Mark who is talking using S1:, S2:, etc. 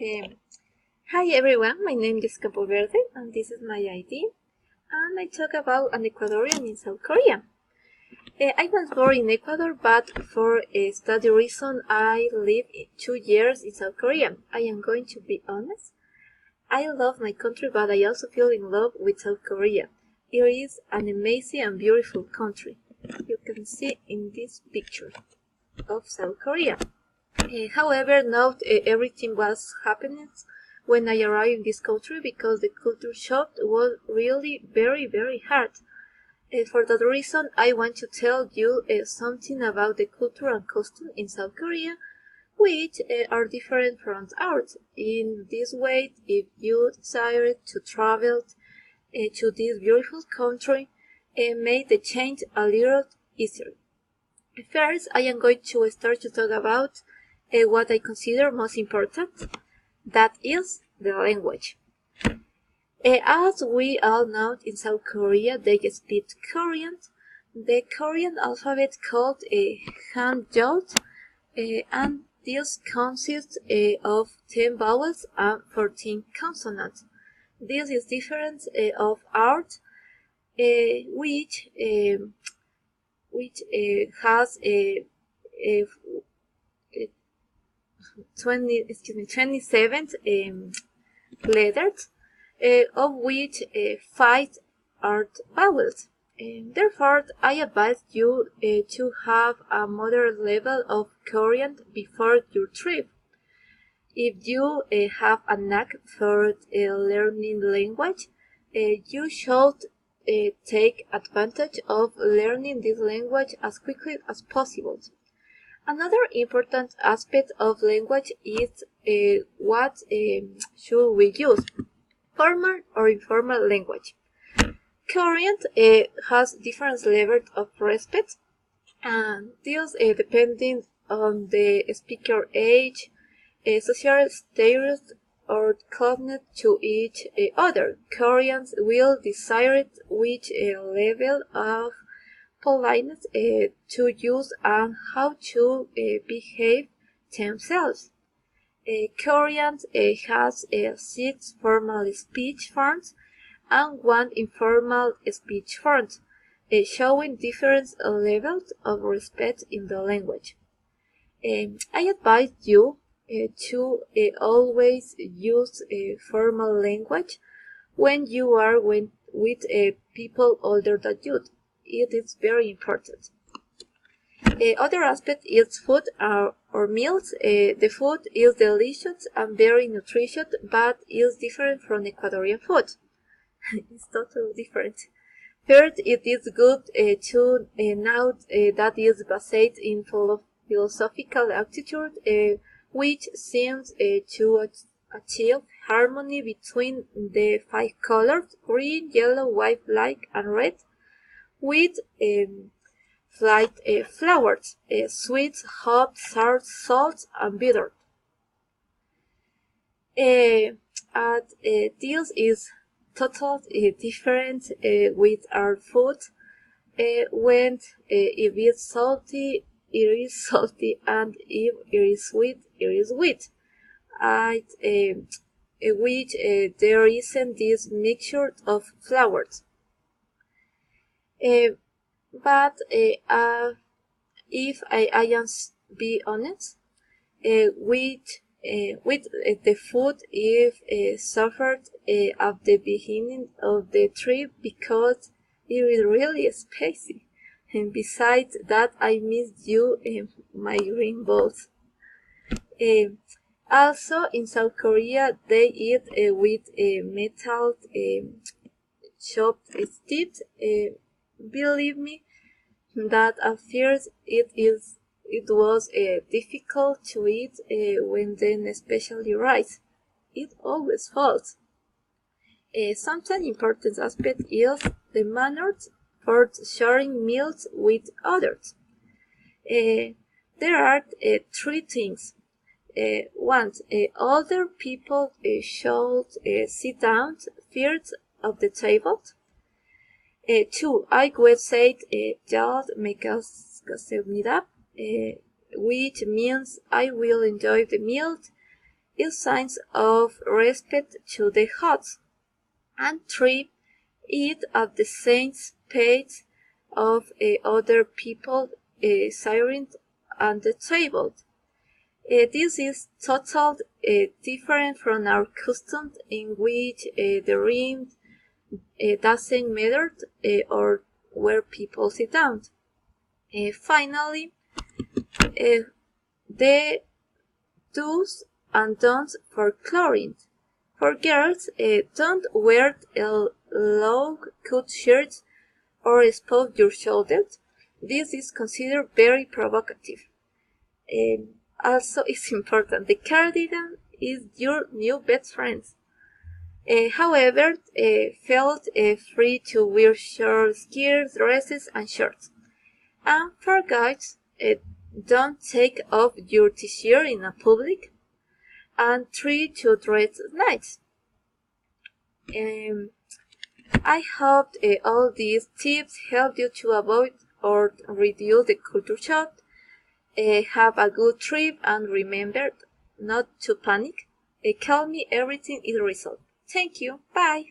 S1: Um, Hi everyone, my name is Campo Verde and this is my ID, and I talk about an Ecuadorian in South Korea. I was born in Ecuador, but for a study reason I lived 2 years in South Korea. I am going to be honest. I love my country, but I also feel in love with South Korea. It is an amazing and beautiful country. You can see in this picture of South Korea. However, not everything was happening when I arrived in this country, because the culture shock was really very hard. For that reason, I want to tell you something about the culture and costume in South Korea, which are different from ours. In this way, if you desire to travel to this beautiful country, make the change a little easier. First, I am going to start to talk about what I consider most important, that is the language. As we all know, in South Korea they speak Korean. The Korean alphabet called Hangeul, and this consists of 10 vowels and 14 consonants. This is different of art, which has a 27 letters, of which 5 are vowels. Therefore, I advise you to have a moderate level of Korean before your trip. If you have a knack for learning language, you should take advantage of learning this language as quickly as possible. Another important aspect of language is what should we use, formal or informal language. Korean has different levels of respect, and this depending on the speaker age, social status, or connected to each other. Koreans will decide which level of politeness to use and how to behave themselves. Korean has 6 formal speech forms and 1 informal speech form, showing different levels of respect in the language. I advise you to always use formal language when you are with people older than you. It is very important. Other aspect is food or meals. The food is delicious and very nutritious, but is different from Ecuadorian food. It's totally different. First, it is good to note that is based in philosophical attitude, which seems to achieve harmony between the 5 colors: green, yellow, white, black, and red, with flight flowers, sweet, hot, sour, salt, and bitter. This is totally different with our food. When if it's salty, it is salty, and if it is sweet, it is sweet. Which there isn't this mixture of flowers. But if I am be honest, with the food, if suffered at the beginning of the trip, because it is really spicy, and besides that I missed you my green balls. Also in South Korea they eat with metal chopped sticks. Believe me that at first it was difficult to eat when then especially rice. It always falls. Something important aspect is the manners for sharing meals with others. There are 3 things. One, older people should sit down first of the table. 2, I would say just make us unidad, which means I will enjoy the meal is signs of respect to the host. And 3. Eat at the same pace of other people serving at the table. This is totally different from our custom in which the rim doesn't matter or where people sit down. Finally, the do's and don'ts for clothing. For girls, don't wear low-cut shirts or expose your shoulders. This is considered very provocative. Also, it's important, the cardigan is your new best friend. However, feel free to wear short skirts, dresses, and shorts. And for guys, don't take off your t-shirt in a public. And 3. To dress nice. I hope all these tips help you to avoid or reduce the culture shock. Have a good trip and remember not to panic. Call me everything is resolved. Thank you. Bye.